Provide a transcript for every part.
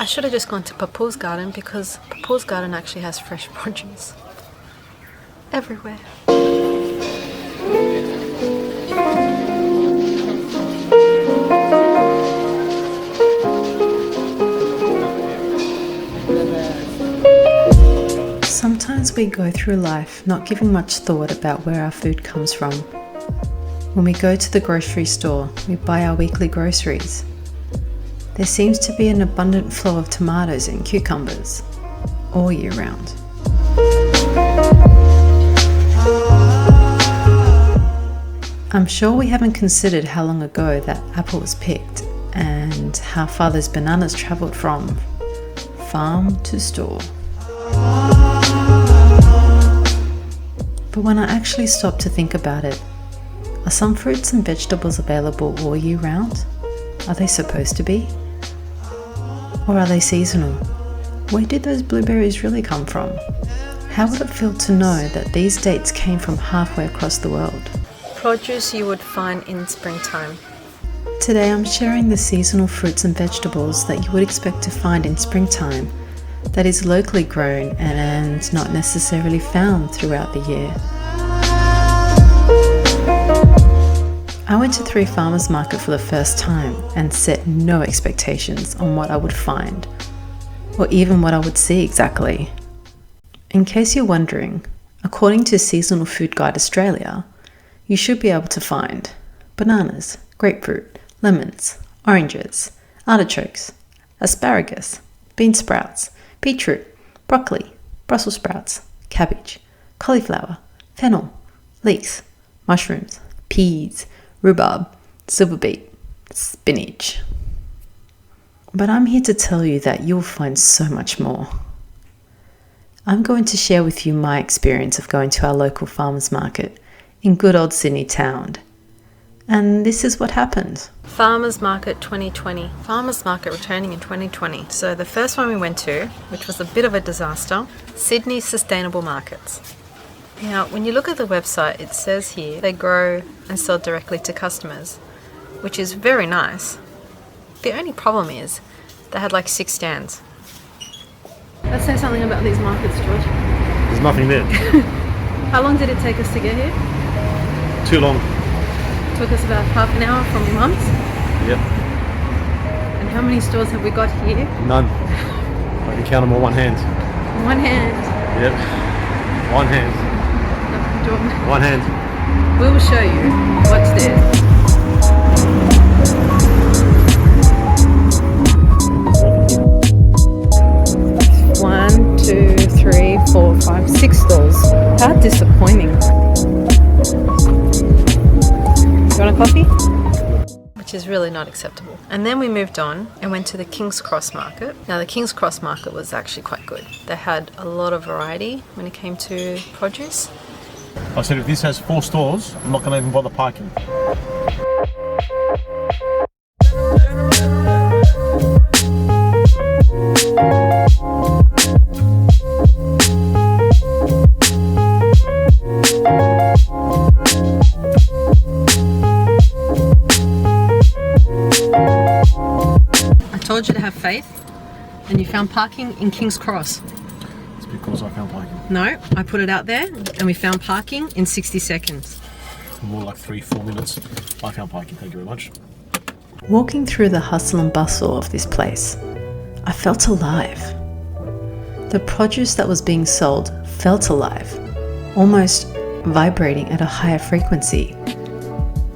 I should have just gone to Papu's garden because Papu's garden actually has fresh produce everywhere. Sometimes we go through life not giving much thought about where our food comes from. When we go to the grocery store, we buy our weekly groceries. There seems to be an abundant flow of tomatoes and cucumbers all year round. I'm sure we haven't considered how long ago that apple was picked and how far those bananas travelled from farm to store. But when I actually stop to think about it, are some fruits and vegetables available all year round? Are they supposed to be? Or are they seasonal? Where did those blueberries really come from? How would it feel to know that these dates came from halfway across the world? Produce you would find in springtime. Today I'm sharing the seasonal fruits and vegetables that you would expect to find in springtime, that is locally grown and not necessarily found throughout the year. I went to 3 farmers market for the first time and set no expectations on what I would find, or even what I would see exactly. In case you're wondering, according to Seasonal Food Guide Australia, you should be able to find bananas, grapefruit, lemons, oranges, artichokes, asparagus, bean sprouts, beetroot, broccoli, Brussels sprouts, cabbage, cauliflower, fennel, leeks, mushrooms, peas, rhubarb, silver beet, spinach. But I'm here to tell you that you'll find so much more. I'm going to share with you my experience of going to our local farmers market in good old Sydney town. And this is what happened. Farmers Market 2020. Farmers Market returning in 2020. So the first one we went to, which was a bit of a disaster, Sydney Sustainable Markets. Now, when you look at the website, it says here they grow and sell directly to customers, which is very nice. The only problem is they had like 6 stands. Let's say something about these markets, George. There's nothing there. How long did it take us to get here? Too long. Took us about half an hour from your mum's. Yep. And how many stores have we got here? None. I can count them on one hand. One hand. Yep. One hand. One hand. We will show you what's there. One, two, three, 4, 5, 6 stores. How disappointing. You want a coffee? Which is really not acceptable. And then we moved on and went to the King's Cross Market. Now the King's Cross Market was actually quite good. They had a lot of variety when it came to produce. I said if this has 4 stores, I'm not going to even bother parking. Told you to have faith, and you found parking in King's Cross. It's because I found parking. No, I put it out there and we found parking in 60 seconds. More like 3-4 minutes. I found parking, thank you very much. Walking through the hustle and bustle of this place, I felt alive. The produce that was being sold felt alive, almost vibrating at a higher frequency.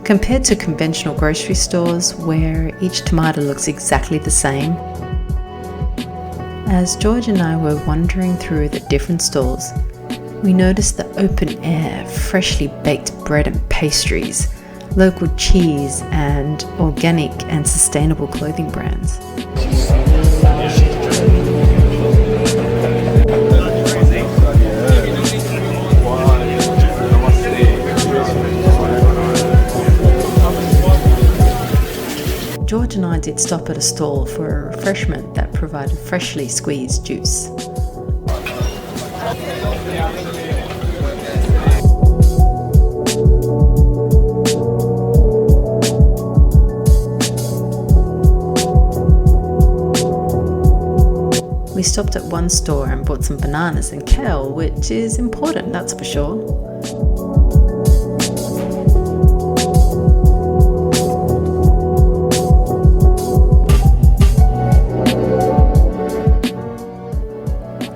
Compared to conventional grocery stores where each tomato looks exactly the same. As George and I were wandering through the different stalls, we noticed the open air, freshly baked bread and pastries, local cheese, and organic and sustainable clothing brands. George and I did stop at a stall for a refreshment that provided freshly squeezed juice. We stopped at one store and bought some bananas and kale, which is important, that's for sure.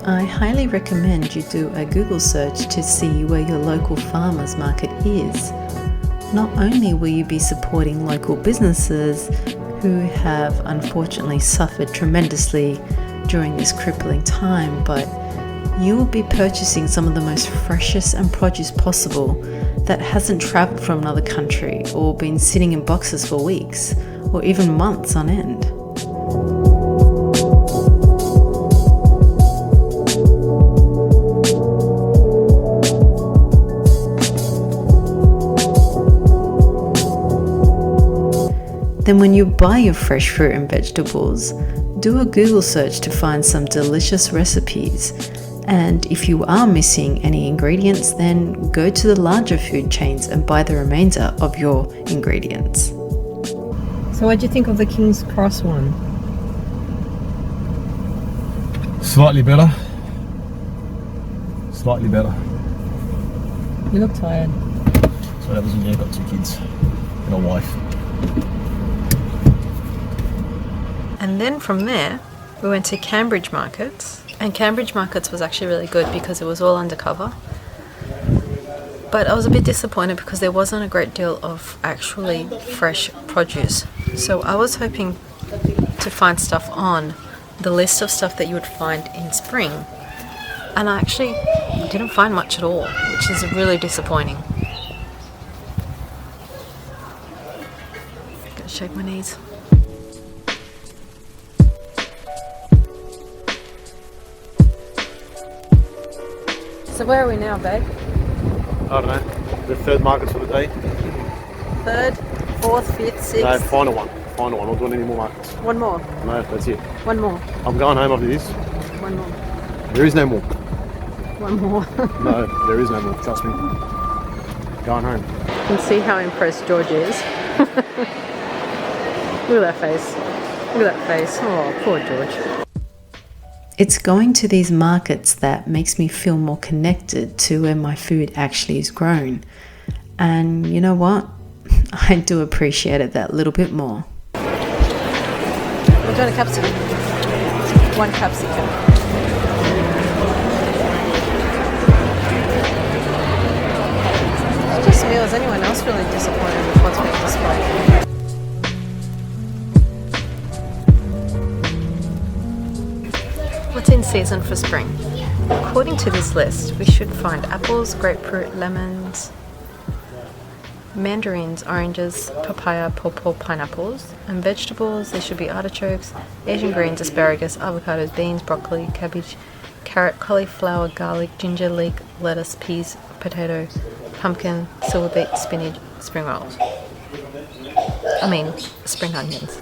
I highly recommend you do a Google search to see where your local farmers market is. Not only will you be supporting local businesses who have unfortunately suffered tremendously during this crippling time, but you will be purchasing some of the most freshest and produce possible that hasn't traveled from another country or been sitting in boxes for weeks or even months on end. Then when you buy your fresh fruit and vegetables, do a Google search to find some delicious recipes. And if you are missing any ingredients, then go to the larger food chains and buy the remainder of your ingredients. So what do you think of the King's Cross one? Slightly better. Slightly better. You look tired. So that was when you got 2 kids and a wife. And then from there, we went to Cambridge Markets. And Cambridge Markets was actually really good because it was all undercover. But I was a bit disappointed because there wasn't a great deal of actually fresh produce. So I was hoping to find stuff on the list of stuff that you would find in spring. And I actually didn't find much at all, which is really disappointing. Gotta shake my knees. So where are we now, babe? I don't know. The 3rd markets for the day. 3rd, 4th, 5th, 6th? No, final one. Final one. I'm not doing any more markets. One more? No, that's it. One more? I'm going home after this. One more? There is no more. One more? No, there is no more. Trust me. Going home. You can see how impressed George is. Look at that face. Look at that face. Oh, poor George. It's going to these markets that makes me feel more connected to where my food actually is grown. And you know what? I do appreciate it that little bit more. We're doing a capsicum. 1 capsicum. It's just me, or is anyone else really disappointed with what's being displayed? What's in season for spring? According to this list, we should find apples, grapefruit, lemons, mandarins, oranges, papaya, pawpaw, pineapples, and vegetables. There should be artichokes, Asian greens, asparagus, avocados, beans, broccoli, cabbage, carrot, cauliflower, garlic, ginger, leek, lettuce, peas, potato, pumpkin, silver beet, spinach, spring rolls. Spring onions.